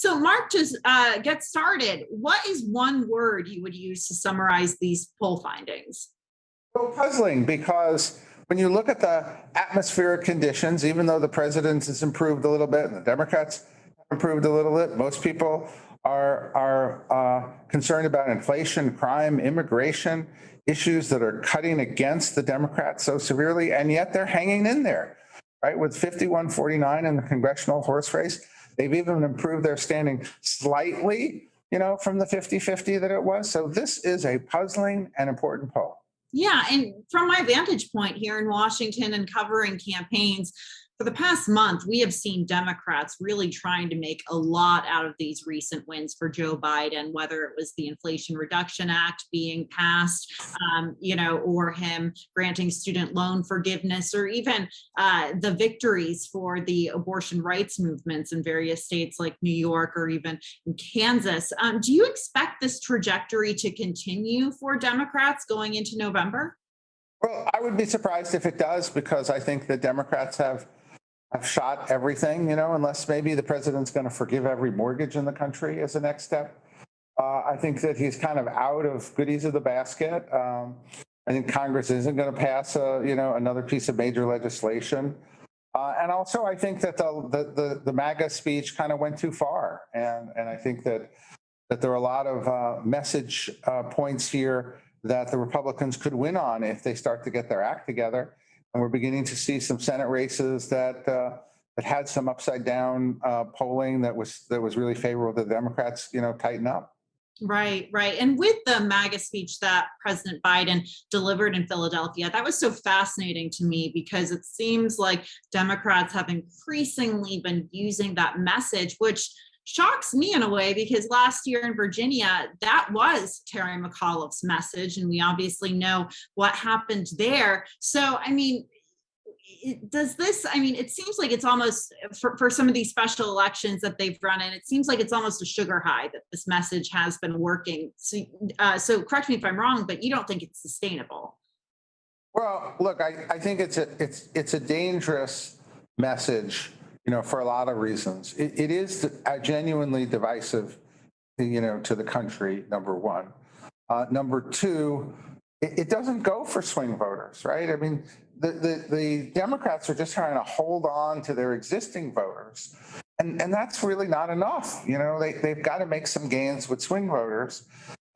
So Mark, just get started. What is one word you would use to summarize these poll findings? So puzzling because when you look at the atmospheric conditions, even though the president has improved a little bit and the Democrats have improved a little bit, most people are concerned about inflation, crime, immigration, issues that are cutting against the Democrats so severely, and yet they're hanging in there, right? With 51-49 in the congressional horse race, they've even improved their standing slightly, from the 50-50 that it was. So this is a puzzling and important poll. Yeah, and from my vantage point here in Washington and covering campaigns, for the past month, we have seen Democrats really trying to make a lot out of these recent wins for Joe Biden, whether it was the Inflation Reduction Act being passed, or him granting student loan forgiveness, or even the victories for the abortion rights movements in various states like New York or even in Kansas. Do you expect this trajectory to continue for Democrats going into November? Well, I would be surprised if it does, because I think the Democrats have shot everything, unless maybe the president's going to forgive every mortgage in the country as a next step. I think that he's kind of out of goodies of the basket. I think Congress isn't going to pass, another piece of major legislation. And also, I think that the MAGA speech kind of went too far. And I think that there are a lot of message points here that the Republicans could win on if they start to get their act together. And we're beginning to see some Senate races that had some upside down polling that was really favorable to the Democrats, tighten up. Right, right. And with the MAGA speech that President Biden delivered in Philadelphia, that was so fascinating to me because it seems like Democrats have increasingly been using that message, which shocks me in a way because last year in Virginia, that was Terry McAuliffe's message. And we obviously know what happened there. So, it seems like it's almost for some of these special elections that they've run in, it seems like it's almost a sugar high that this message has been working. So correct me if I'm wrong, but you don't think it's sustainable? Well, look, I think it's a dangerous message, for a lot of reasons. It is genuinely divisive, to the country, number one. Number two, it doesn't go for swing voters, right? I mean, the Democrats are just trying to hold on to their existing voters. And that's really not enough. They've got to make some gains with swing voters.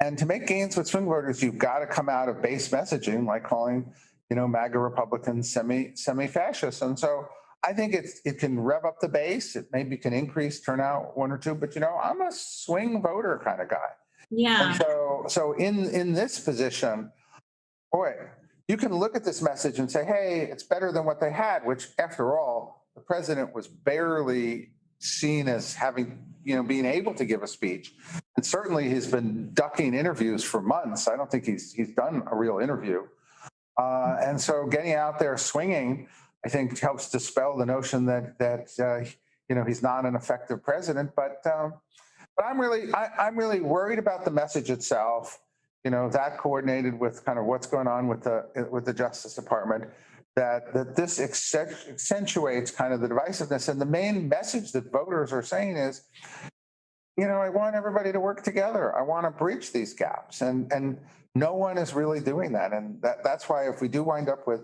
And to make gains with swing voters, you've got to come out of base messaging, like calling, MAGA Republicans semi-fascist. And so I think it can rev up the base. It maybe can increase turnout one or two, but I'm a swing voter kind of guy. Yeah. And so in this position, boy, you can look at this message and say, hey, it's better than what they had, which after all, the president was barely seen as having, being able to give a speech. And certainly he's been ducking interviews for months. I don't think he's done a real interview. And so getting out there swinging, I think helps dispel the notion that he's not an effective president. But I'm really worried about the message itself. That coordinated with kind of what's going on with the Justice Department, that this accentuates kind of the divisiveness. And the main message that voters are saying is, I want everybody to work together. I want to bridge these gaps. And no one is really doing that. And that's why if we do wind up with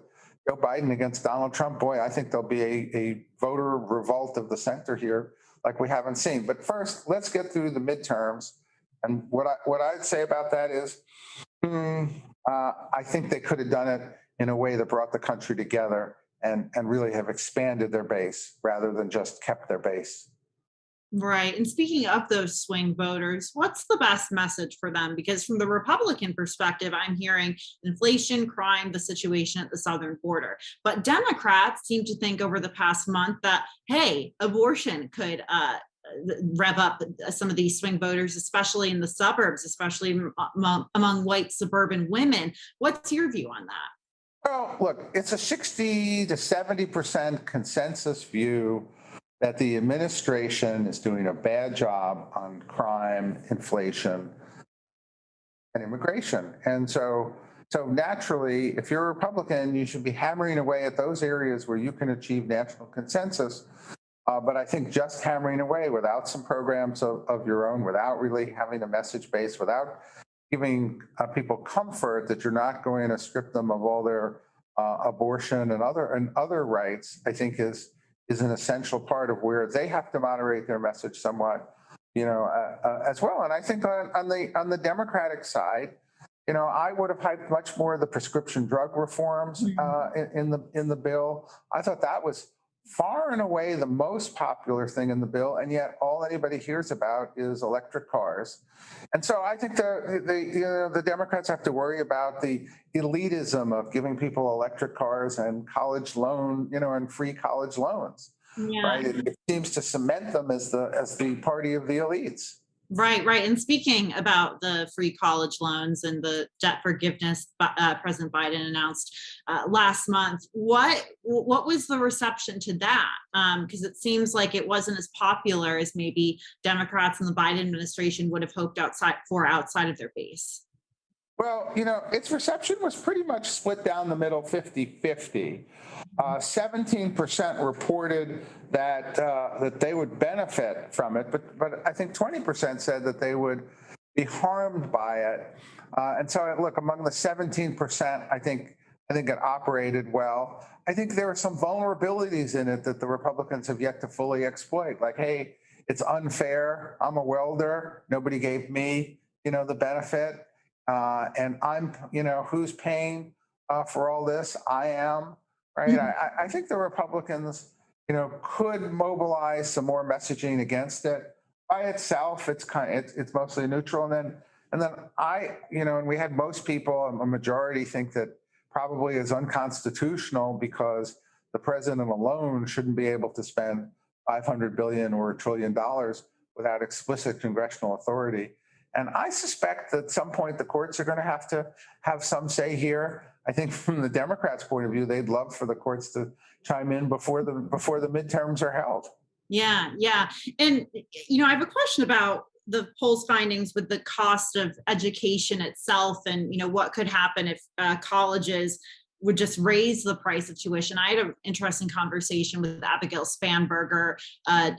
Joe Biden against Donald Trump, boy, I think there'll be a voter revolt of the center here like we haven't seen. But first, let's get through the midterms. And what I'd say about that is, I think they could have done it in a way that brought the country together and really have expanded their base rather than just kept their base. Right. And speaking of those swing voters, what's the best message for them? Because from the Republican perspective, I'm hearing inflation, crime, the situation at the southern border. But Democrats seem to think over the past month that, hey, abortion could rev up some of these swing voters, especially in the suburbs, especially among white suburban women. What's your view on that? Well, look, it's a 60 to 70% consensus view that the administration is doing a bad job on crime, inflation, and immigration. And so naturally, if you're a Republican, you should be hammering away at those areas where you can achieve national consensus. But I think just hammering away without some programs of your own, without really having a message base, without giving people comfort that you're not going to strip them of all their abortion and other rights, I think is an essential part of where they have to moderate their message somewhat, as well. And I think on the Democratic side, I would have hyped much more of the prescription drug reforms in the bill. I thought that was far and away the most popular thing in the bill, and yet all anybody hears about is electric cars. And so I think the Democrats have to worry about the elitism of giving people electric cars and college loan, and free college loans. Yeah. Right? It seems to cement them as the party of the elites. Right, right. And speaking about the free college loans and the debt forgiveness President Biden announced last month, what was the reception to that? Because it seems like it wasn't as popular as maybe Democrats and the Biden administration would have hoped outside of their base. Well, its reception was pretty much split down the middle, 50-50. 17% reported that they would benefit from it, but I think 20% said that they would be harmed by it. And so, look, among the 17%, I think it operated well. I think there are some vulnerabilities in it that the Republicans have yet to fully exploit. Like, hey, it's unfair. I'm a welder. Nobody gave me, the benefit. And I'm, who's paying for all this? I am, right? I think the Republicans, could mobilize some more messaging against it. By itself, it's mostly neutral. And then and we had most people, a majority, think that probably is unconstitutional because the president alone shouldn't be able to spend $500 billion or $1 trillion without explicit congressional authority. And I suspect that at some point the courts are going to have some say here. I think from the Democrats' point of view, they'd love for the courts to chime in before the midterms are held. Yeah, yeah. And, I have a question about the polls findings with the cost of education itself and, what could happen if colleges would just raise the price of tuition. I had an interesting conversation with Abigail Spanberger,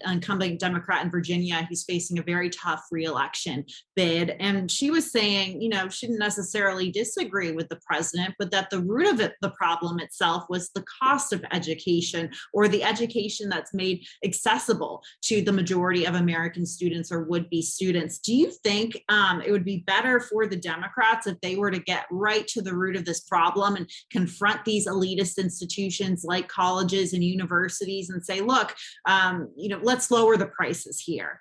incumbent Democrat in Virginia, who's facing a very tough reelection bid. And she was saying, she didn't necessarily disagree with the president, but that the root of it, the problem itself was the cost of education, or the education that's made accessible to the majority of American students or would-be students. Do you think it would be better for the Democrats if they were to get right to the root of this problem and confront these elitist institutions like colleges and universities and say, look, let's lower the prices here?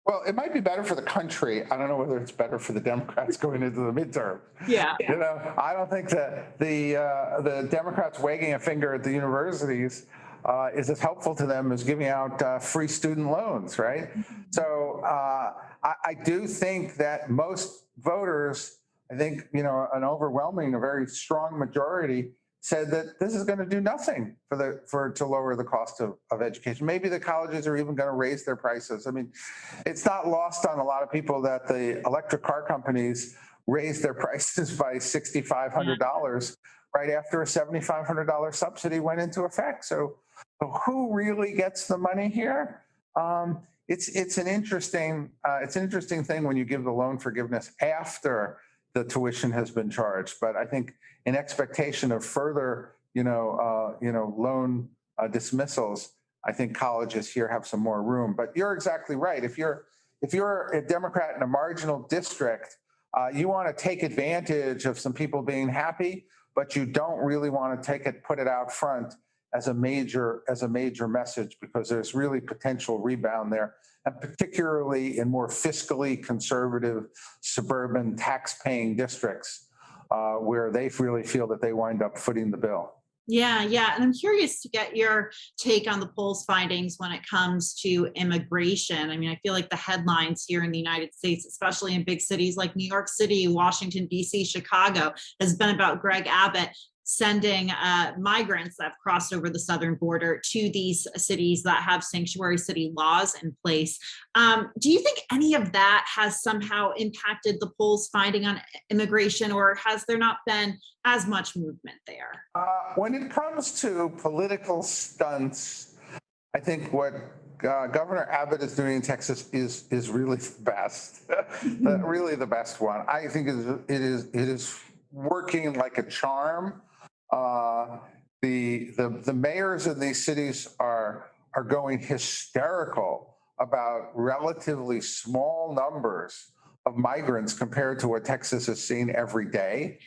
Well, it might be better for the country. I don't know whether it's better for the Democrats going into the midterm. Yeah. I don't think that the Democrats wagging a finger at the universities is as helpful to them as giving out free student loans, right? So I do think that most voters, I think, an overwhelming, a very strong majority said that this is going to do nothing to lower the cost of education. Maybe the colleges are even going to raise their prices. I mean, it's not lost on a lot of people that the electric car companies raised their prices by $6,500 right after a $7,500 subsidy went into effect. So who really gets the money here? It's an interesting thing when you give the loan forgiveness after the tuition has been charged. But I think in expectation of further, loan dismissals, I think colleges here have some more room. But you're exactly right. If you're a Democrat in a marginal district, you want to take advantage of some people being happy, but you don't really want to put it out front as a major message, because there's really potential rebound there, and particularly in more fiscally conservative suburban tax-paying districts where they really feel that they wind up footing the bill. Yeah, yeah. And I'm curious to get your take on the polls findings when it comes to immigration. I mean, I feel like the headlines here in the United States, especially in big cities like New York City, Washington, D.C., Chicago, has been about Greg Abbott sending migrants that have crossed over the southern border to these cities that have sanctuary city laws in place. Do you think any of that has somehow impacted the polls finding on immigration, or has there not been as much movement there? When it comes to political stunts, I think what Governor Abbott is doing in Texas is really the best, really the best one. I think it is working like a charm. Uh, the mayors in these cities are going hysterical about relatively small numbers of migrants compared to what Texas is seeing every day.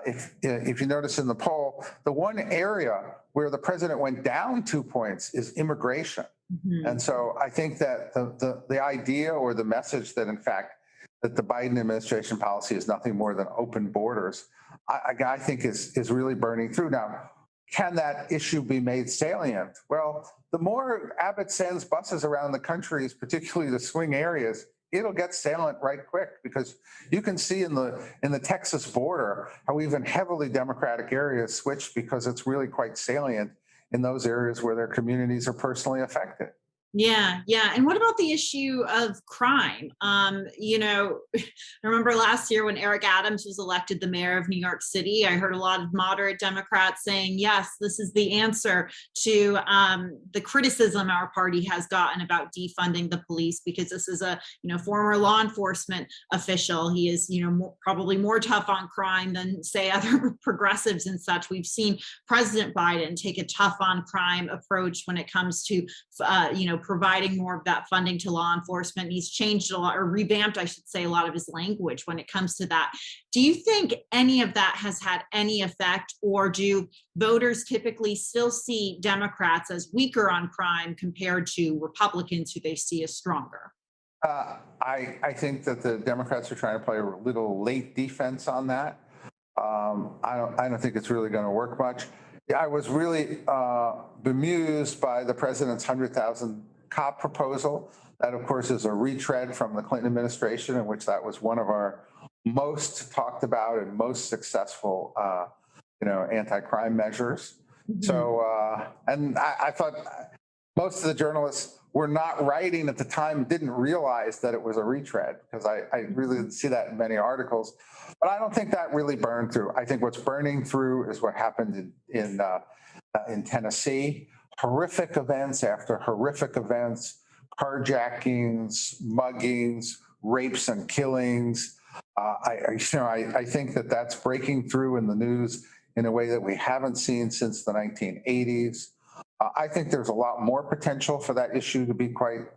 If you notice in the poll, the one area where the president went down 2 points is immigration. And Mhm. so I think that the idea or the message that in fact that the Biden administration policy is nothing more than open borders, I think is really burning through. Now, can that issue be made salient? Well, the more Abbott sends buses around the country, particularly the swing areas, it'll get salient right quick because you can see in the Texas border how even heavily Democratic areas switch because it's really quite salient in those areas where their communities are personally affected. Yeah, yeah. And what about the issue of crime? I remember last year when Eric Adams was elected the mayor of New York City, I heard a lot of moderate Democrats saying, yes, this is the answer to the criticism our party has gotten about defunding the police because this is a, former law enforcement official. He is, probably more tough on crime than say other progressives and such. We've seen President Biden take a tough on crime approach when it comes to providing more of that funding to law enforcement. He's changed a lot, or revamped, I should say, a lot of his language when it comes to that. Do you think any of that has had any effect, or do voters typically still see Democrats as weaker on crime compared to Republicans who they see as stronger? I think that the Democrats are trying to play a little late defense on that. I don't think it's really going to work much. Yeah, I was really bemused by the president's 100,000 cop proposal. That, of course, is a retread from the Clinton administration, in which that was one of our most talked about and most successful, anti-crime measures. Mhm. So, and I thought most of the journalists were not writing at the time, didn't realize that it was a retread because I really didn't see that in many articles. But I don't think that really burned through. I think what's burning through is what happened in Tennessee. Horrific events after horrific events, carjackings, muggings, rapes and killings. I think that that's breaking through in the news in a way that we haven't seen since the 1980s. I think there's a lot more potential for that issue to be quite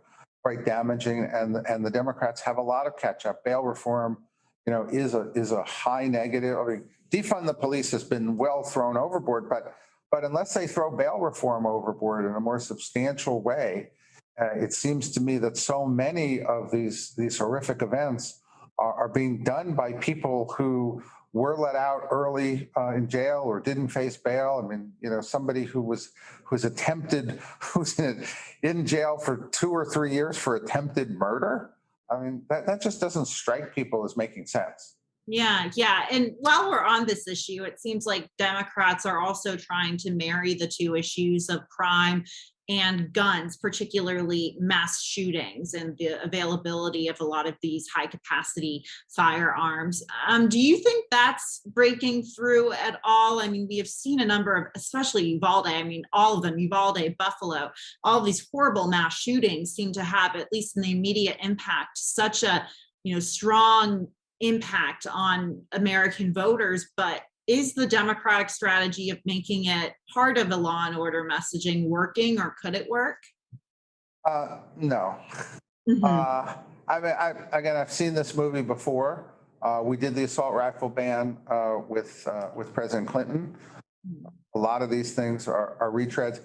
damaging, and the Democrats have a lot of catch up. Bail reform, is a high negative. I mean, defund the police has been well thrown overboard, but unless they throw bail reform overboard in a more substantial way, it seems to me that so many of these horrific events are being done by people who were let out early in jail or didn't face bail. I mean, somebody who's in jail for 2 or 3 years for attempted murder. I mean, that just doesn't strike people as making sense. Yeah, yeah. And while we're on this issue, it seems like Democrats are also trying to marry the two issues of crime and guns, particularly mass shootings and the availability of a lot of these high capacity firearms. Do you think that's breaking through at all? I mean, we have seen a number of, especially Uvalde, I mean, all of them, Uvalde, Buffalo, all of these horrible mass shootings seem to have, at least in the immediate impact, such a strong impact on American voters, but is the Democratic strategy of making it part of the law and order messaging working, or could it work? No. Mhm. I mean, again, I've seen this movie before. We did the assault rifle ban with President Clinton. A lot of these things are retreads.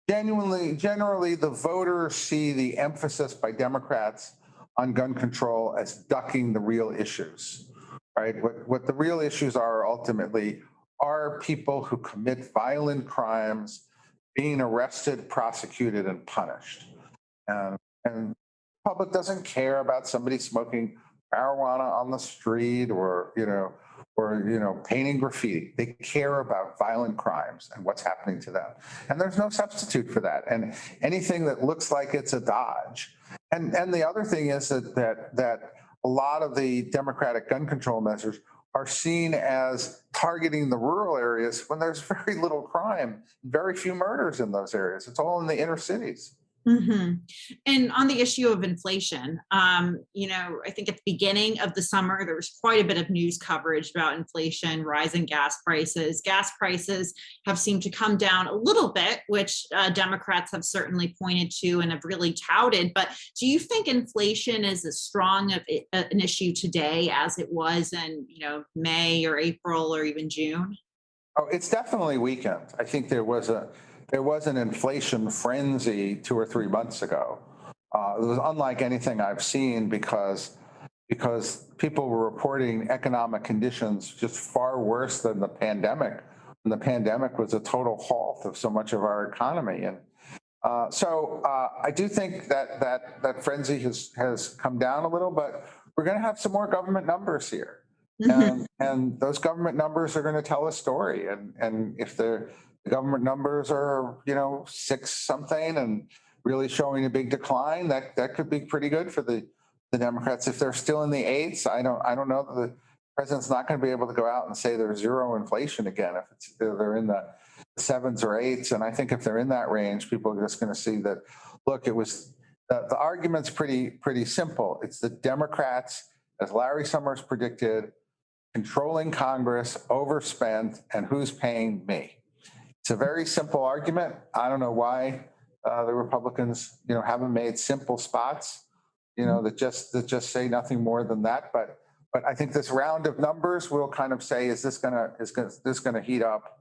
Generally, the voters see the emphasis by Democrats on gun control as ducking the real issues, right? What the real issues are ultimately are people who commit violent crimes being arrested, prosecuted, and punished. And the public doesn't care about somebody smoking marijuana on the street or painting graffiti. They care about violent crimes and what's happening to them. And there's no substitute for that. And anything that looks like it's a dodge. And the other thing is that a lot of the Democratic gun control measures are seen as targeting the rural areas when there's very little crime, very few murders in those areas. It's all in the inner cities. hmm And on the issue of inflation, I think at the beginning of the summer, there was quite a bit of news coverage about inflation, rising gas prices. Gas prices have seemed to come down a little bit, which Democrats have certainly pointed to and have really touted. But do you think inflation is as strong of an issue today as it was in, May or April or even June? Oh, it's definitely weakened. I think there was an inflation frenzy 2 or 3 months ago. It was unlike anything I've seen because people were reporting economic conditions just far worse than the pandemic. And the pandemic was a total halt of so much of our economy. And I do think that frenzy has come down a little, but we're going to have some more government numbers here, and those government numbers are going to tell a story. And if the government numbers are 6 something and really showing a big decline, that could be pretty good for the Democrats. If they're still in the eights, I don't know that the president's not going to be able to go out and say there's zero inflation again if they're in the sevens or eights. And I think if they're in that range, people are just going to see that, look, it was the argument's pretty simple. It's the Democrats, as Larry Summers predicted, controlling Congress, overspent, and who's paying me. It's a very simple argument. I don't know why the Republicans, haven't made simple spots, that just say nothing more than that. But I think this round of numbers will kind of say, is this gonna heat up?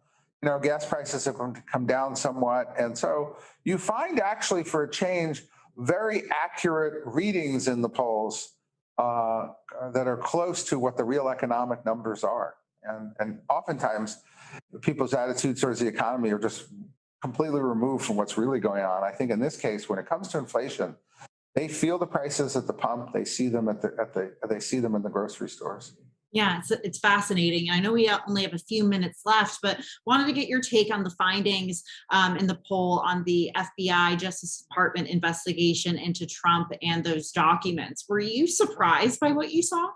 Gas prices have come down somewhat, and so you find actually, for a change, very accurate readings in the polls that are close to what the real economic numbers are. And oftentimes, people's attitudes towards the economy are just completely removed from what's really going on. I think in this case, when it comes to inflation, they feel the prices at the pump. They see them they see them in the grocery stores. Yeah, it's fascinating. I know we only have a few minutes left, but wanted to get your take on the findings in the poll on the FBI Justice Department investigation into Trump and those documents. Were you surprised by what you saw?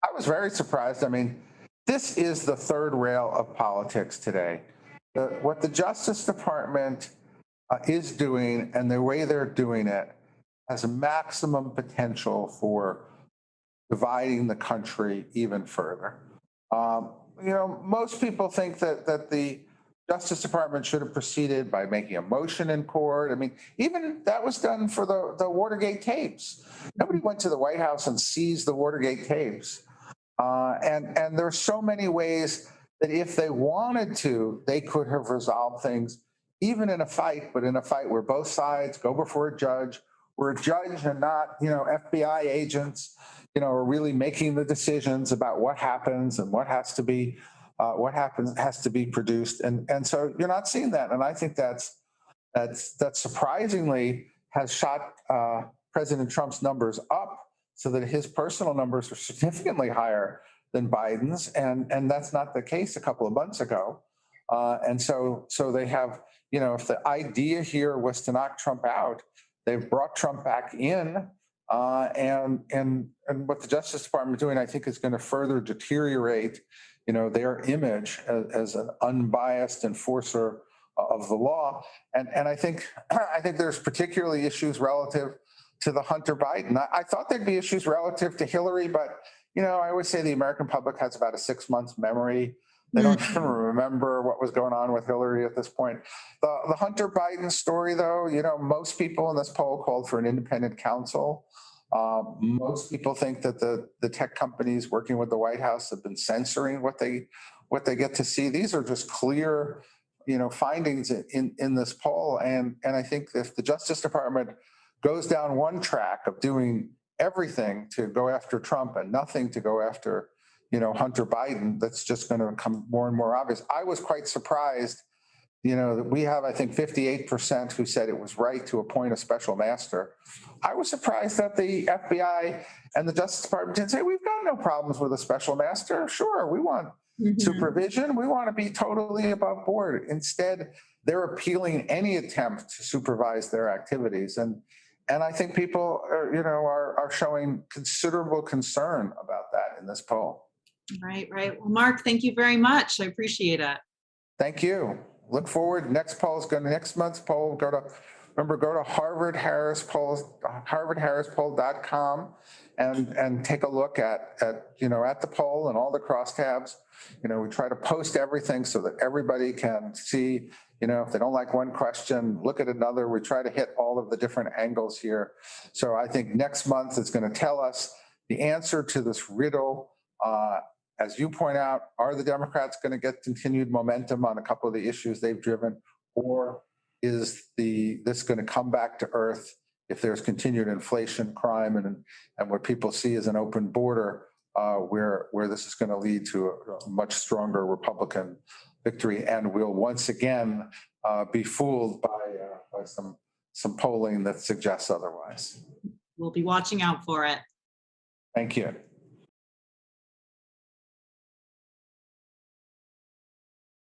I was very surprised. I mean, this is the third rail of politics today. What the Justice Department is doing and the way they're doing it has a maximum potential for dividing the country even further. Most people think that the Justice Department should have proceeded by making a motion in court. I mean, even that was done for the Watergate tapes. Nobody went to the White House and seized the Watergate tapes. And there's so many ways that if they wanted to, they could have resolved things, even in a fight, but in a fight where both sides go before a judge, where a judge and not, FBI agents, are really making the decisions about what happens and has to be produced. And so you're not seeing that. And I think that surprisingly has shot President Trump's numbers up so that his personal numbers are significantly higher than Biden's, and that's not the case a couple of months ago. And so they have, if the idea here was to knock Trump out, they've brought Trump back in, and what the Justice Department is doing, I think, is going to further deteriorate, their image as an unbiased enforcer of the law. And I think there's particularly issues relative to the Hunter Biden. I thought there'd be issues relative to Hillary, but I always say the American public has about a 6 month memory. They don't even remember what was going on with Hillary at this point. The Hunter Biden story, though, most people in this poll called for an independent counsel. Most people think that the tech companies working with the White House have been censoring what they get to see. These are just clear, findings in this poll. And I think if the Justice Department goes down one track of doing everything to go after Trump and nothing to go after, Hunter Biden, that's just going to become more and more obvious. I was quite surprised, that we have, I think, 58% who said it was right to appoint a special master. I was surprised that the FBI and the Justice Department didn't say, we've got no problems with a special master. Sure, we want supervision. We want to be totally above board. Instead, they're appealing any attempt to supervise their activities. And I think people are showing considerable concern about that in this poll. Right, right. Well, Mark, thank you very much. I appreciate it. Thank you. Look forward. Next month's poll will go to Remember, go to harvardharrispoll.com and take a look at the poll and all the crosstabs. We try to post everything so that everybody can see, if they don't like one question, look at another. We try to hit all of the different angles here. So I think next month is going to tell us the answer to this riddle. As you point out, are the Democrats going to get continued momentum on a couple of the issues they've driven, or is this going to come back to earth if there's continued inflation, crime, and what people see as an open border, where this is going to lead to a much stronger Republican victory, and we'll once again be fooled by some polling that suggests otherwise. We'll be watching out for it. Thank you.